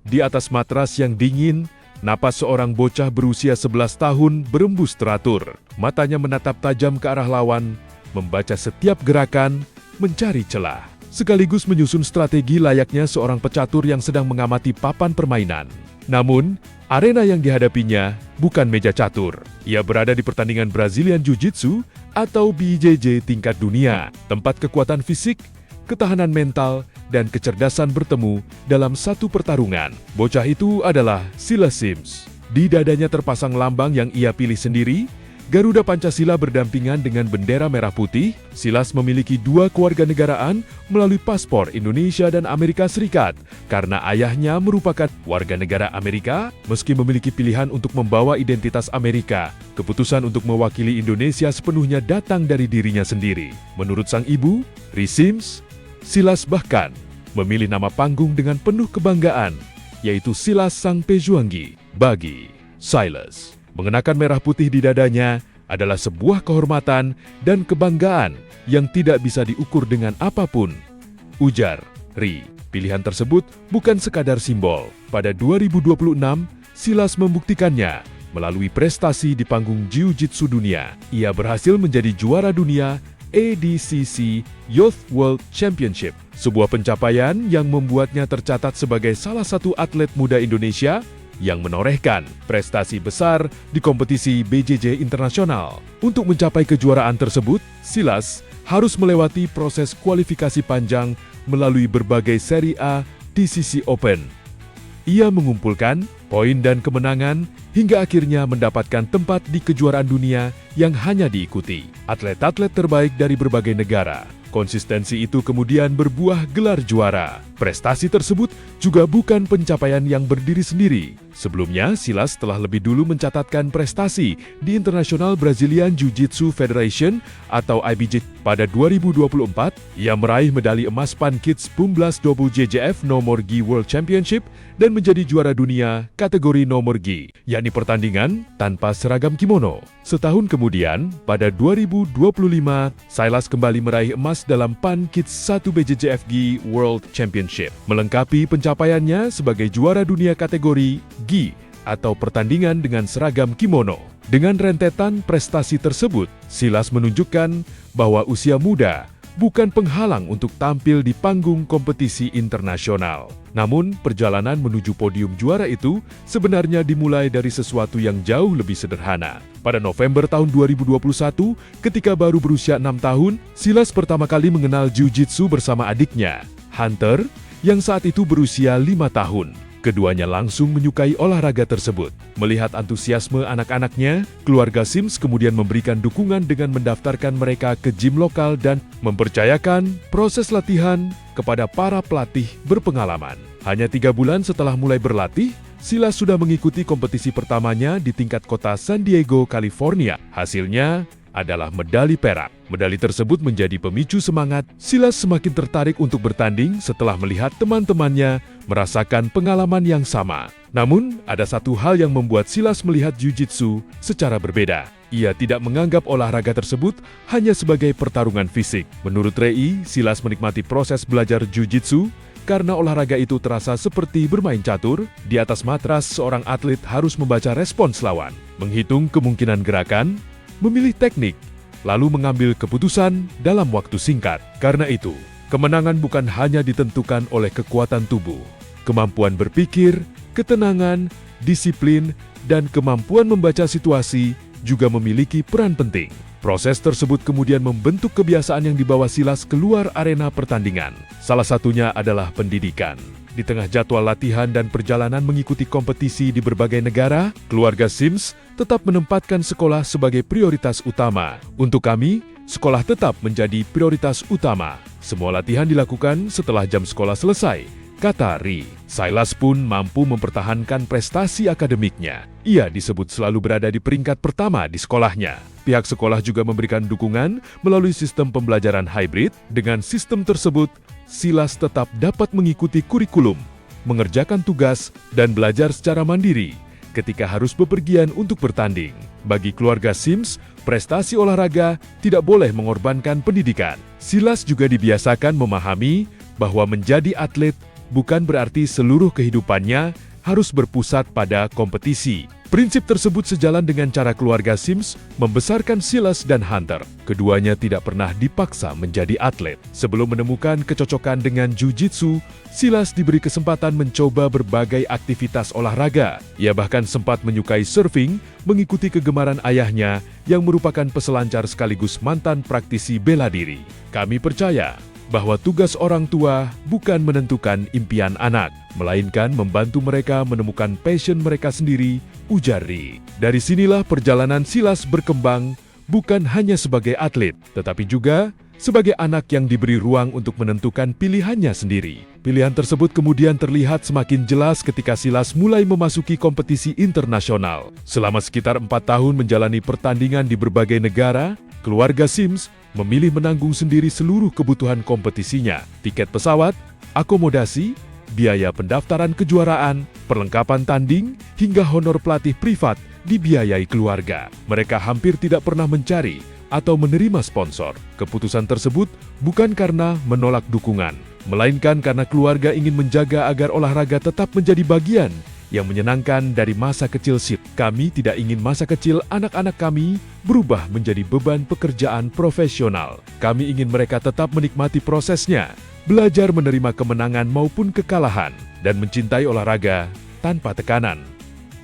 Di atas matras yang dingin, napas seorang bocah berusia 11 tahun berembus teratur. Matanya menatap tajam ke arah lawan, membaca setiap gerakan, mencari celah. Sekaligus menyusun strategi layaknya seorang pecatur yang sedang mengamati papan permainan. Namun, arena yang dihadapinya bukan meja catur. Ia berada di pertandingan Brazilian Jiu-Jitsu atau BJJ tingkat dunia, tempat kekuatan fisik, ketahanan mental, dan kecerdasan bertemu dalam satu pertarungan. Bocah itu adalah Silas Sims. Di dadanya terpasang lambang yang ia pilih sendiri, Garuda Pancasila berdampingan dengan bendera merah putih. Silas memiliki 2 kewarganegaraan melalui paspor Indonesia dan Amerika Serikat karena ayahnya merupakan warga negara Amerika. Meski memiliki pilihan untuk membawa identitas Amerika, keputusan untuk mewakili Indonesia sepenuhnya datang dari dirinya sendiri. Menurut sang ibu, Ri Sims, Silas bahkan memilih nama panggung dengan penuh kebanggaan, yaitu Silas Sang Pejuanggi. Bagi Silas, mengenakan merah putih di dadanya adalah sebuah kehormatan dan kebanggaan yang tidak bisa diukur dengan apapun. Ujar Ri, pilihan tersebut bukan sekadar simbol. Pada 2026, Silas membuktikannya melalui prestasi di panggung jiu-jitsu dunia. Ia berhasil menjadi juara dunia ADCC Youth World Championship, sebuah pencapaian yang membuatnya tercatat sebagai salah satu atlet muda Indonesia yang menorehkan prestasi besar di kompetisi BJJ internasional. Untuk mencapai kejuaraan tersebut, Silas harus melewati proses kualifikasi panjang melalui berbagai seri A DCC Open. Ia mengumpulkan poin dan kemenangan hingga akhirnya mendapatkan tempat di kejuaraan dunia yang hanya diikuti atlet-atlet terbaik dari berbagai negara. Konsistensi itu kemudian berbuah gelar juara. Prestasi tersebut juga bukan pencapaian yang berdiri sendiri. Sebelumnya, Silas telah lebih dulu mencatatkan prestasi di International Brazilian Jiu-Jitsu Federation atau IBJ. Pada 2024, ia meraih medali emas Pan Kids Pumblas Double JJF Nomor Gi World Championship dan menjadi juara dunia kategori Nomor Gi, yakni pertandingan tanpa seragam kimono. Setahun kemudian, pada 2025, Silas kembali meraih emas dalam Pan Kids 1 BJJF Gi World Championship, melengkapi pencapaiannya sebagai juara dunia kategori Gi atau pertandingan dengan seragam kimono. Dengan rentetan prestasi tersebut, Silas menunjukkan bahwa usia muda bukan penghalang untuk tampil di panggung kompetisi internasional. Namun, perjalanan menuju podium juara itu sebenarnya dimulai dari sesuatu yang jauh lebih sederhana. Pada November tahun 2021, ketika baru berusia 6 tahun, Silas pertama kali mengenal Jiu-Jitsu bersama adiknya, Hunter, yang saat itu berusia 5 tahun. Keduanya langsung menyukai olahraga tersebut. Melihat antusiasme anak-anaknya, keluarga Sims kemudian memberikan dukungan dengan mendaftarkan mereka ke gym lokal dan mempercayakan proses latihan kepada para pelatih berpengalaman. Hanya 3 bulan setelah mulai berlatih, Silas sudah mengikuti kompetisi pertamanya di tingkat kota San Diego, California. Hasilnya adalah medali perak. Medali tersebut menjadi pemicu semangat Silas semakin tertarik untuk bertanding setelah melihat teman-temannya merasakan pengalaman yang sama. Namun, ada satu hal yang membuat Silas melihat Jiu-Jitsu secara berbeda. Ia tidak menganggap olahraga tersebut hanya sebagai pertarungan fisik. Menurut Rei, Silas menikmati proses belajar Jiu-Jitsu karena olahraga itu terasa seperti bermain catur. Di atas matras, seorang atlet harus membaca respons lawan, menghitung kemungkinan gerakan, memilih teknik, lalu mengambil keputusan dalam waktu singkat. Karena itu, kemenangan bukan hanya ditentukan oleh kekuatan tubuh. Kemampuan berpikir, ketenangan, disiplin, dan kemampuan membaca situasi juga memiliki peran penting. Proses tersebut kemudian membentuk kebiasaan yang dibawa Silas keluar arena pertandingan. Salah satunya adalah pendidikan. Di tengah jadwal latihan dan perjalanan mengikuti kompetisi di berbagai negara, keluarga Sims tetap menempatkan sekolah sebagai prioritas utama. Untuk kami, sekolah tetap menjadi prioritas utama. Semua latihan dilakukan setelah jam sekolah selesai, kata Ri. Silas pun mampu mempertahankan prestasi akademiknya. Ia disebut selalu berada di peringkat pertama di sekolahnya. Pihak sekolah juga memberikan dukungan melalui sistem pembelajaran hybrid. Dengan sistem tersebut, Silas tetap dapat mengikuti kurikulum, mengerjakan tugas, dan belajar secara mandiri ketika harus bepergian untuk bertanding. Bagi keluarga Sims, prestasi olahraga tidak boleh mengorbankan pendidikan. Silas juga dibiasakan memahami bahwa menjadi atlet bukan berarti seluruh kehidupannya harus berpusat pada kompetisi. Prinsip tersebut sejalan dengan cara keluarga Sims membesarkan Silas dan Hunter. Keduanya tidak pernah dipaksa menjadi atlet. Sebelum menemukan kecocokan dengan Jiu-Jitsu, Silas diberi kesempatan mencoba berbagai aktivitas olahraga. Ia bahkan sempat menyukai surfing, mengikuti kegemaran ayahnya yang merupakan peselancar sekaligus mantan praktisi bela diri. Kami percaya bahwa tugas orang tua bukan menentukan impian anak, melainkan membantu mereka menemukan passion mereka sendiri, ujar Ri. Dari sinilah perjalanan Silas berkembang, bukan hanya sebagai atlet, tetapi juga sebagai anak yang diberi ruang untuk menentukan pilihannya sendiri. Pilihan tersebut kemudian terlihat semakin jelas ketika Silas mulai memasuki kompetisi internasional. Selama sekitar 4 tahun menjalani pertandingan di berbagai negara, keluarga Sims memilih menanggung sendiri seluruh kebutuhan kompetisinya, tiket pesawat, akomodasi, biaya pendaftaran kejuaraan, perlengkapan tanding, hingga honor pelatih privat dibiayai keluarga. Mereka hampir tidak pernah mencari atau menerima sponsor. Keputusan tersebut bukan karena menolak dukungan, melainkan karena keluarga ingin menjaga agar olahraga tetap menjadi bagian yang menyenangkan dari masa kecil Sid. Kami tidak ingin masa kecil anak-anak kami berubah menjadi beban pekerjaan profesional. Kami ingin mereka tetap menikmati prosesnya, belajar menerima kemenangan maupun kekalahan, dan mencintai olahraga tanpa tekanan.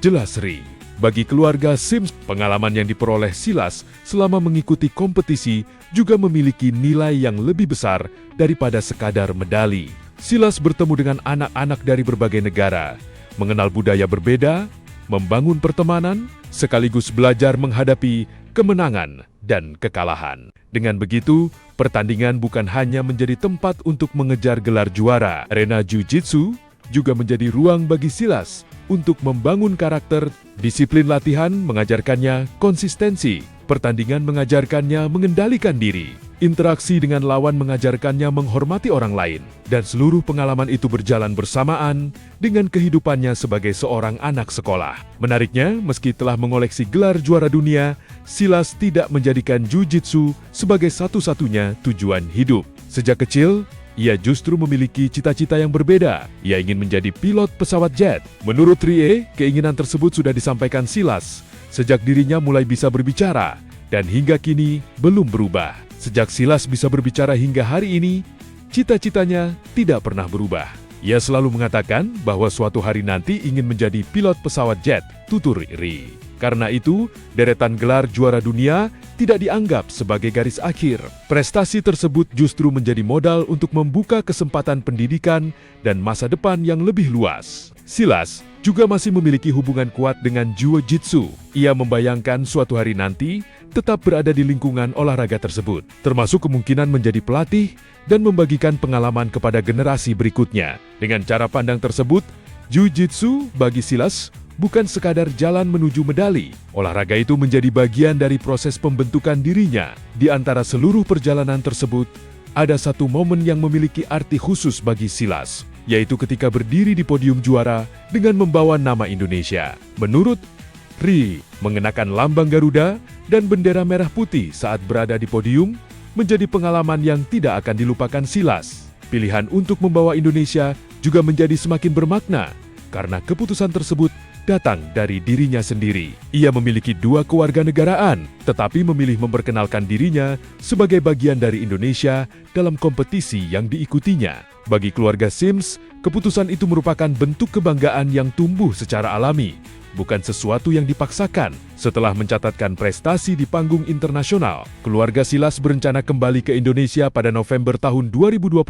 Jelas Ri. Bagi keluarga Sims, pengalaman yang diperoleh Silas selama mengikuti kompetisi juga memiliki nilai yang lebih besar daripada sekadar medali. Silas bertemu dengan anak-anak dari berbagai negara, mengenal budaya berbeda, membangun pertemanan, sekaligus belajar menghadapi kemenangan dan kekalahan. Dengan begitu, pertandingan bukan hanya menjadi tempat untuk mengejar gelar juara. Arena Jiu-Jitsu juga menjadi ruang bagi Silas untuk membangun karakter. Disiplin latihan mengajarkannya konsistensi, pertandingan mengajarkannya mengendalikan diri, interaksi dengan lawan mengajarkannya menghormati orang lain, dan seluruh pengalaman itu berjalan bersamaan dengan kehidupannya sebagai seorang anak sekolah. Menariknya, meski telah mengoleksi gelar juara dunia, Silas tidak menjadikan Jiu-Jitsu sebagai satu-satunya tujuan hidup. Sejak kecil, ia justru memiliki cita-cita yang berbeda. Ia ingin menjadi pilot pesawat jet. Menurut Rie, keinginan tersebut sudah disampaikan Silas sejak dirinya mulai bisa berbicara, dan hingga kini belum berubah. Sejak Silas bisa berbicara hingga hari ini, cita-citanya tidak pernah berubah. Ia selalu mengatakan bahwa suatu hari nanti ingin menjadi pilot pesawat jet, tutur Rie. Karena itu, deretan gelar juara dunia tidak dianggap sebagai garis akhir. Prestasi tersebut justru menjadi modal untuk membuka kesempatan pendidikan dan masa depan yang lebih luas. Silas juga masih memiliki hubungan kuat dengan Jiu-Jitsu. Ia membayangkan suatu hari nanti tetap berada di lingkungan olahraga tersebut, termasuk kemungkinan menjadi pelatih dan membagikan pengalaman kepada generasi berikutnya. Dengan cara pandang tersebut, Jiu-Jitsu bagi Silas bukan sekadar jalan menuju medali. Olahraga itu menjadi bagian dari proses pembentukan dirinya. Di antara seluruh perjalanan tersebut, ada satu momen yang memiliki arti khusus bagi Silas, yaitu ketika berdiri di podium juara dengan membawa nama Indonesia. Menurut Ri, mengenakan lambang Garuda dan bendera merah putih saat berada di podium menjadi pengalaman yang tidak akan dilupakan Silas. Pilihan untuk membawa Indonesia juga menjadi semakin bermakna karena keputusan tersebut datang dari dirinya sendiri. Ia memiliki 2 kewarganegaraan, tetapi memilih memperkenalkan dirinya sebagai bagian dari Indonesia dalam kompetisi yang diikutinya. Bagi keluarga Sims, keputusan itu merupakan bentuk kebanggaan yang tumbuh secara alami, bukan sesuatu yang dipaksakan. Setelah mencatatkan prestasi di panggung internasional, keluarga Silas berencana kembali ke Indonesia pada November tahun 2026.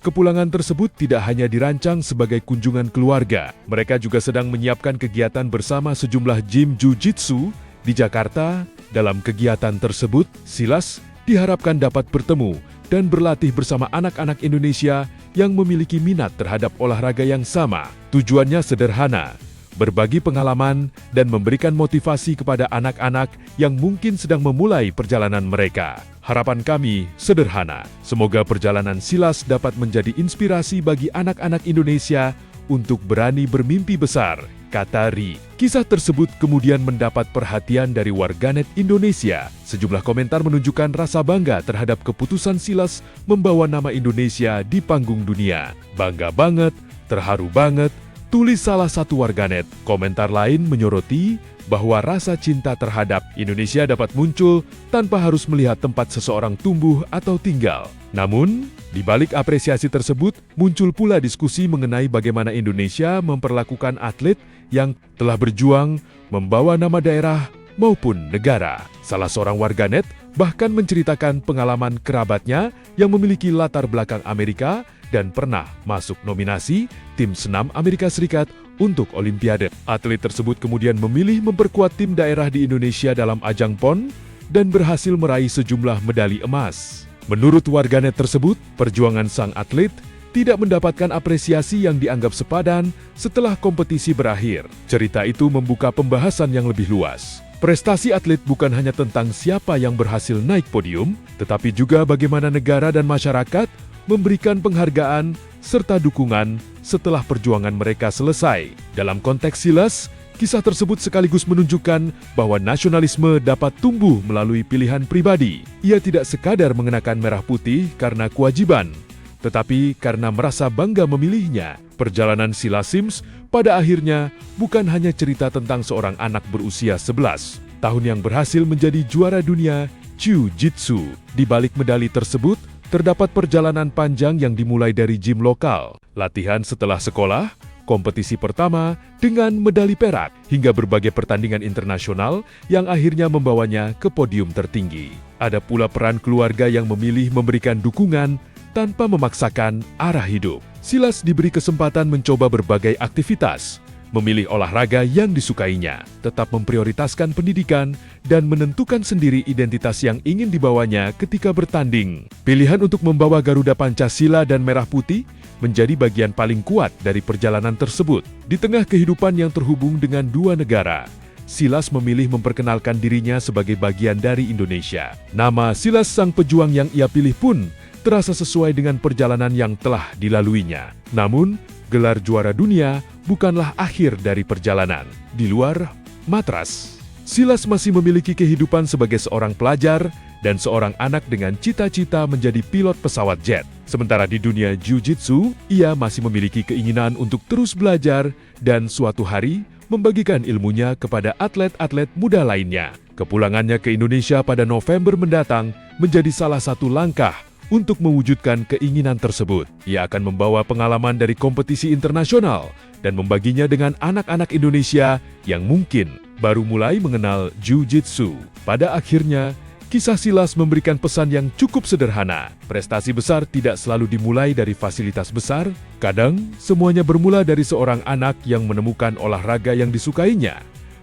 Kepulangan tersebut tidak hanya dirancang sebagai kunjungan keluarga, mereka juga sedang menyiapkan kegiatan bersama sejumlah gym Jiu-Jitsu di Jakarta. Dalam kegiatan tersebut, Silas diharapkan dapat bertemu dan berlatih bersama anak-anak Indonesia yang memiliki minat terhadap olahraga yang sama. Tujuannya sederhana, berbagi pengalaman dan memberikan motivasi kepada anak-anak yang mungkin sedang memulai perjalanan mereka. Harapan kami sederhana, semoga perjalanan Silas dapat menjadi inspirasi bagi anak-anak Indonesia untuk berani bermimpi besar, kata Ri. Kisah tersebut kemudian mendapat perhatian dari warganet Indonesia. Sejumlah komentar menunjukkan rasa bangga terhadap keputusan Silas membawa nama Indonesia di panggung dunia. Bangga banget, terharu banget, tulis salah satu warganet. Komentar lain menyoroti bahwa rasa cinta terhadap Indonesia dapat muncul tanpa harus melihat tempat seseorang tumbuh atau tinggal. Namun, di balik apresiasi tersebut, muncul pula diskusi mengenai bagaimana Indonesia memperlakukan atlet yang telah berjuang membawa nama daerah maupun negara. Salah seorang warganet bahkan menceritakan pengalaman kerabatnya yang memiliki latar belakang Amerika dan pernah masuk nominasi tim senam Amerika Serikat untuk Olimpiade. Atlet tersebut kemudian memilih memperkuat tim daerah di Indonesia dalam ajang PON dan berhasil meraih sejumlah medali emas. Menurut warganet tersebut, perjuangan sang atlet tidak mendapatkan apresiasi yang dianggap sepadan setelah kompetisi berakhir. Cerita itu membuka pembahasan yang lebih luas. Prestasi atlet bukan hanya tentang siapa yang berhasil naik podium, tetapi juga bagaimana negara dan masyarakat memberikan penghargaan serta dukungan setelah perjuangan mereka selesai. Dalam konteks Silas, kisah tersebut sekaligus menunjukkan bahwa nasionalisme dapat tumbuh melalui pilihan pribadi. Ia tidak sekadar mengenakan merah putih karena kewajiban, tetapi karena merasa bangga memilihnya. Perjalanan Silas Sims pada akhirnya bukan hanya cerita tentang seorang anak berusia 11 tahun yang berhasil menjadi juara dunia Jiu-Jitsu. Di balik medali tersebut, terdapat perjalanan panjang yang dimulai dari gym lokal, latihan setelah sekolah, kompetisi pertama dengan medali perak, hingga berbagai pertandingan internasional yang akhirnya membawanya ke podium tertinggi. Ada pula peran keluarga yang memilih memberikan dukungan tanpa memaksakan arah hidup. Silas diberi kesempatan mencoba berbagai aktivitas, memilih olahraga yang disukainya, tetap memprioritaskan pendidikan, dan menentukan sendiri identitas yang ingin dibawanya ketika bertanding. Pilihan untuk membawa Garuda Pancasila dan Merah Putih menjadi bagian paling kuat dari perjalanan tersebut. Di tengah kehidupan yang terhubung dengan dua negara, Silas memilih memperkenalkan dirinya sebagai bagian dari Indonesia. Nama Silas sang pejuang yang ia pilih pun terasa sesuai dengan perjalanan yang telah dilaluinya. Namun, gelar juara dunia bukanlah akhir dari perjalanan. Di luar matras, Silas masih memiliki kehidupan sebagai seorang pelajar dan seorang anak dengan cita-cita menjadi pilot pesawat jet. Sementara di dunia Jiu-Jitsu, ia masih memiliki keinginan untuk terus belajar dan suatu hari membagikan ilmunya kepada atlet-atlet muda lainnya. Kepulangannya ke Indonesia pada November mendatang menjadi salah satu langkah untuk mewujudkan keinginan tersebut. Ia akan membawa pengalaman dari kompetisi internasional dan membaginya dengan anak-anak Indonesia yang mungkin baru mulai mengenal Jiu-Jitsu. Pada akhirnya, kisah Silas memberikan pesan yang cukup sederhana. Prestasi besar tidak selalu dimulai dari fasilitas besar. Kadang, semuanya bermula dari seorang anak yang menemukan olahraga yang disukainya,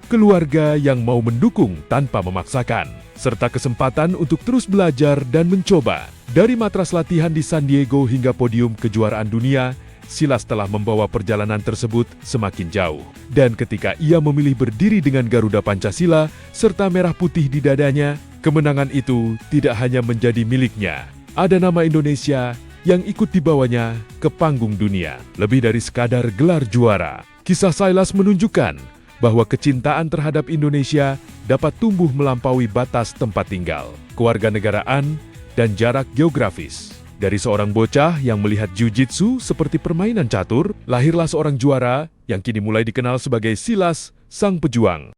keluarga yang mau mendukung tanpa memaksakan, serta kesempatan untuk terus belajar dan mencoba. Dari matras latihan di San Diego hingga podium kejuaraan dunia, Silas telah membawa perjalanan tersebut semakin jauh. Dan ketika ia memilih berdiri dengan Garuda Pancasila serta merah putih di dadanya, kemenangan itu tidak hanya menjadi miliknya. Ada nama Indonesia yang ikut dibawanya ke panggung dunia. Lebih dari sekadar gelar juara, kisah Silas menunjukkan bahwa kecintaan terhadap Indonesia dapat tumbuh melampaui batas tempat tinggal, kewarganegaraan, dan jarak geografis. Dari seorang bocah yang melihat Jiu-Jitsu seperti permainan catur, lahirlah seorang juara yang kini mulai dikenal sebagai Silas, sang pejuang.